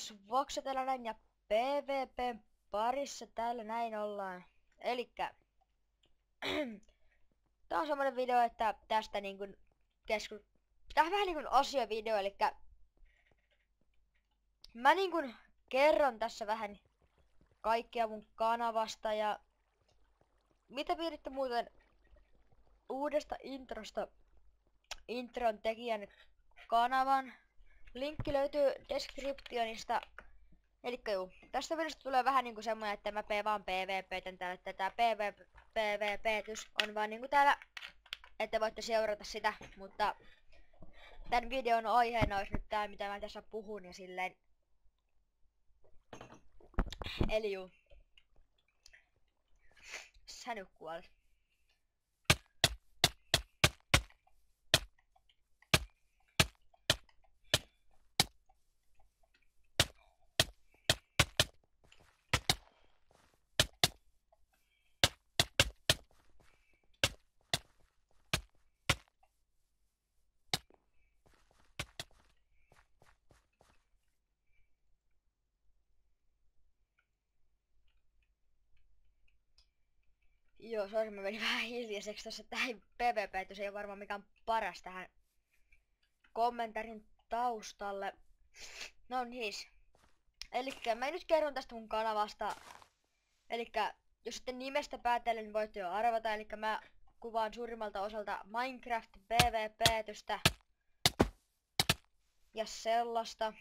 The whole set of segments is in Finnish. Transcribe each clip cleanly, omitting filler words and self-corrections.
Boys, Voxetellä näin ja PvPn parissa täällä näin ollaan. Elikkä tää on semmonen video, että tästä niinkun tää on vähän niinkun asiovideo, elikkä mä niinkun kerron tässä vähän kaikkea mun kanavasta ja mitä piditte muuten uudesta introsta intron tekijän kanavan. Linkki löytyy descriptionista. Elikkä juu, tästä videosta tulee vähän niinku semmonen, että mä vaan PvPtän täällä, että tää PvP-tys on vaan niinku täällä, että voitte seurata sitä, mutta tän videon aiheena olisi nyt tää, mitä mä tässä puhun ja silleen. Eli juu. Sä nyt kuolet. Joo, sori, mä menin vähän hiljaiseksi tossa, että ei PvP, se ei ole varmaan mikään paras tähän kommentarin taustalle. No niin. Elikkä mä nyt kerron tästä mun kanavasta. Elikkä jos sitten nimestä päätellen, niin voitte jo arvata. Elikkä mä kuvaan suurimmalta osalta Minecraft PvP-tystä ja sellaista.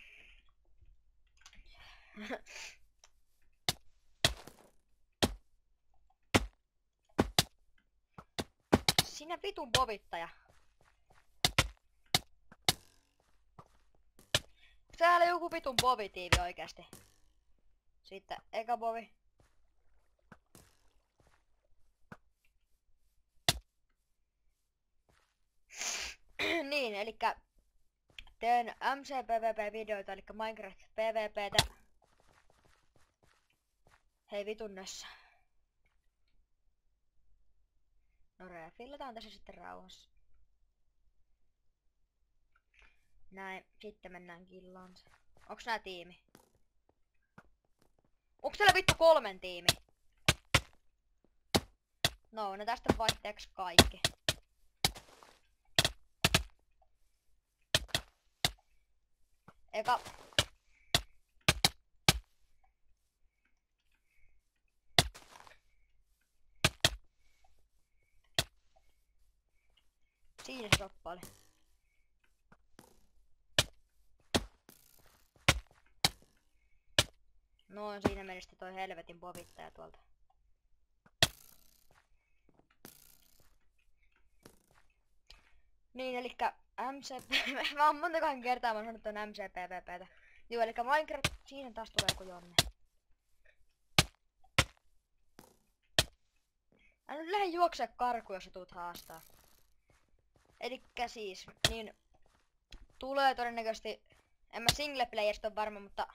Sinä vitun bovittaja. Täällä joku vitun bovitiivi oikeasti. Sitten eka bovi. Niin, elikkä teen MC-PvP-videoita, elikkä Minecraft PvPtä. Hei vitun nössä. No refillataan tässä sitten rauhassa. Näin, sitten mennään killaan. Onks nää tiimi? Onks täällä vittu 3 tiimi? No tästä vaihteeksi kaikki. Eka. Siinä se soppaili. No siinä meni sitten toi helvetin bovittaja tuolta. Niin elikkä MCP... mä oon montakohan kertaa mä sanonut ton MCPVPtä. Joo elikkä Minecraft, siinä taas tulee joku jonne. Älä nyt lähde juoksee karkuun, jos sä tuut haastaa. Elikkä siis, niin tulee todennäköisesti, en mä singleplayerista on varma, mutta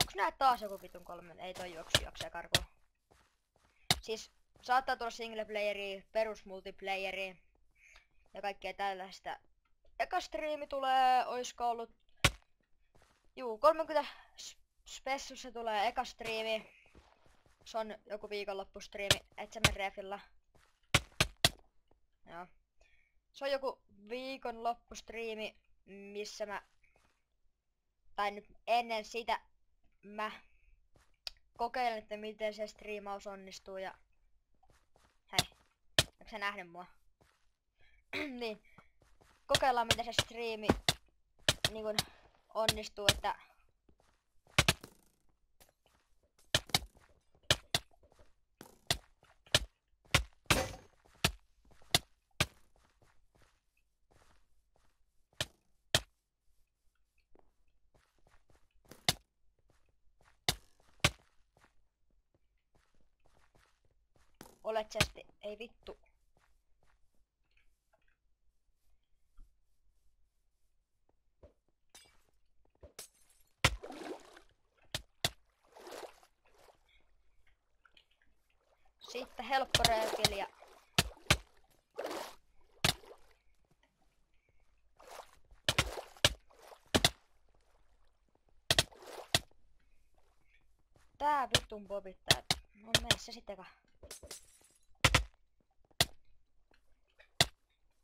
onks nää taas joku vitun 3? Ei toi juoksee karkuun. Siis saattaa tulla singleplayeria, perusmultiplayeria ja kaikkea tällaista. Eka striimi tulee, oisko ollut 30 spessussa tulee eka striimi. Se on joku viikonloppustriimi, et sä mene refillä. Joo. Se on joku viikonloppustriimi, missä tai nyt ennen sitä mä kokeilen, että miten se striimaus onnistuu ja hei, eikö sä nähnyt mua? Niin, kokeillaan miten se striimi niinkun onnistuu, että olet chesti, ei vittu. Sitten helppo reukeli ja tää vittun bobittaa. No mene se sitten.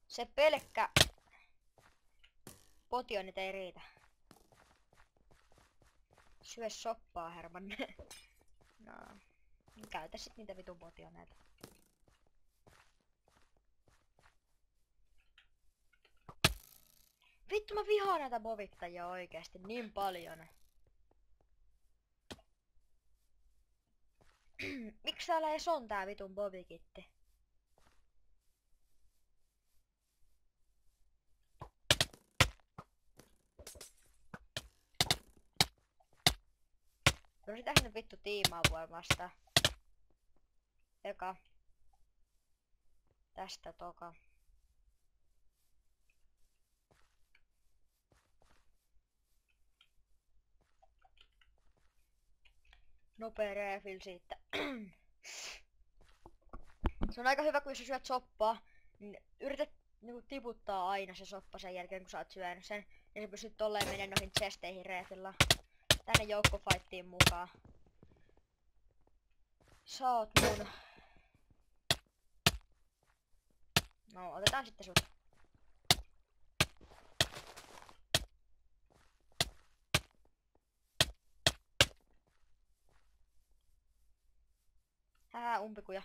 Se pelkkä potionit ei riitä. Syö soppaa, Herman. No, käytä sit niitä vitun potioneita. Vittu, mä vihaan näitä bovittajia oikeesti niin paljon. Miksi täällä edes on tää vitun bobikitti? Yritäks nyt vittu tiimaapua vastaan? Eka. Tästä toka. Nopea refill siitä. Se on aika hyvä, kun jos sä syöt soppaa, niin yrität niinku tiputtaa aina se soppa sen jälkeen, kun sä oot syönyt sen. Ja sä pystyt tolleen menen noihin chesteihin refilla. Tänne joukkofightiin mukaan. Sä oot mun. No, otetaan sitten sut. Umpikuja.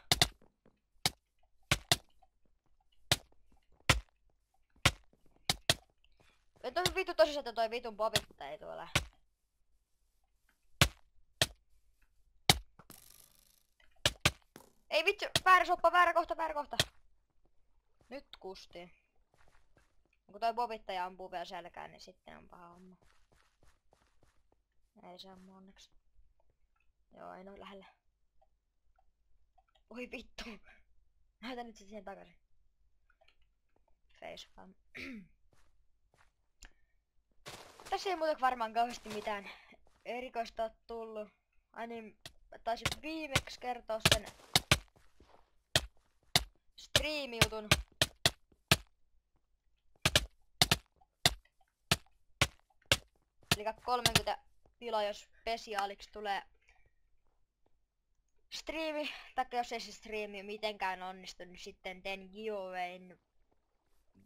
Et on vittu tosissaan, että toi vitun bobitta ei tuolla. Ei vittu, väärä soppa, väärä kohta. Nyt kustiin. Kun toi bobittaja ampuu vielä selkään, niin sitten on paha homma. Ei se ammu onneksi. Joo, ei noin lähellä. Oi vittu. Näytä nyt sit siihen takaisin. Facepalm. Tässä ei muuten varmaan kauheasti mitään erikoista oo tullut. Ai niin, mä taisin viimeksi kertoa sen striimijutun. Eli 30 tilaa, jos spesiaaliksi tulee striimi, taikka jos ei se striimi mitenkään onnistu, niin sitten teen giveawayn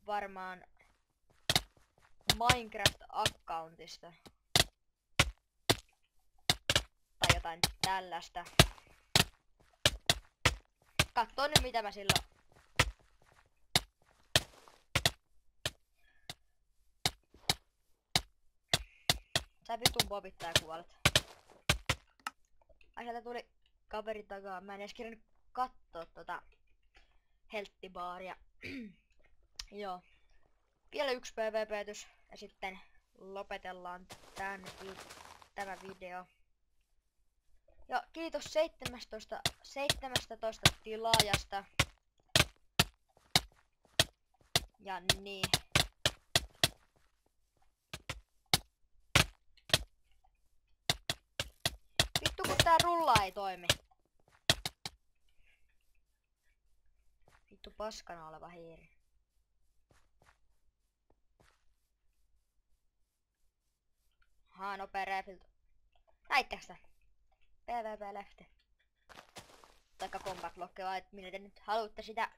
varmaan Minecraft-accountista. Tai jotain tällaista. Kattoo nyt mitä mä silloin. Sä vitun bobittaa ja kuolet. Ai sieltä tuli kaveri takaa. Mä en edes kirjannut kattoo tota helttibaaria. Joo. Vielä yksi PvP-tys ja sitten lopetellaan tämä video. Ja kiitos 17 tilaajasta. Ja niin. Vittu kun tää rulla ei toimi. Vittu paskana oleva hiiri. Nopea refilt. Näittekö sitä? PvP lefti. Taikka combat lock, vai minne te nyt haluatte sitä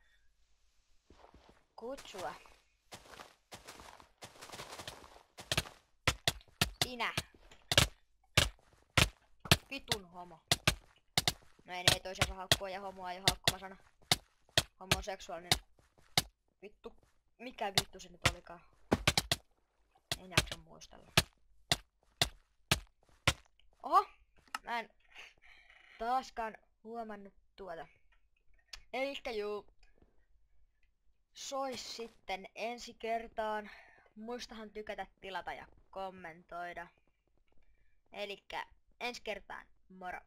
kutsua? Sinä. Vitun homo. No ei toisiansa haukkua ja homoa ei oo haukkuma sana. Homoseksuaalinen. Vittu. Mikä vittu se nyt olikaan? En jaksa muistella. Oho! Mä en taaskaan huomannut tuota. Elikkä juu. Sois sitten ensi kertaan. Muistahan tykätä, tilata ja kommentoida. Elikkä ensi kertaan. Moro!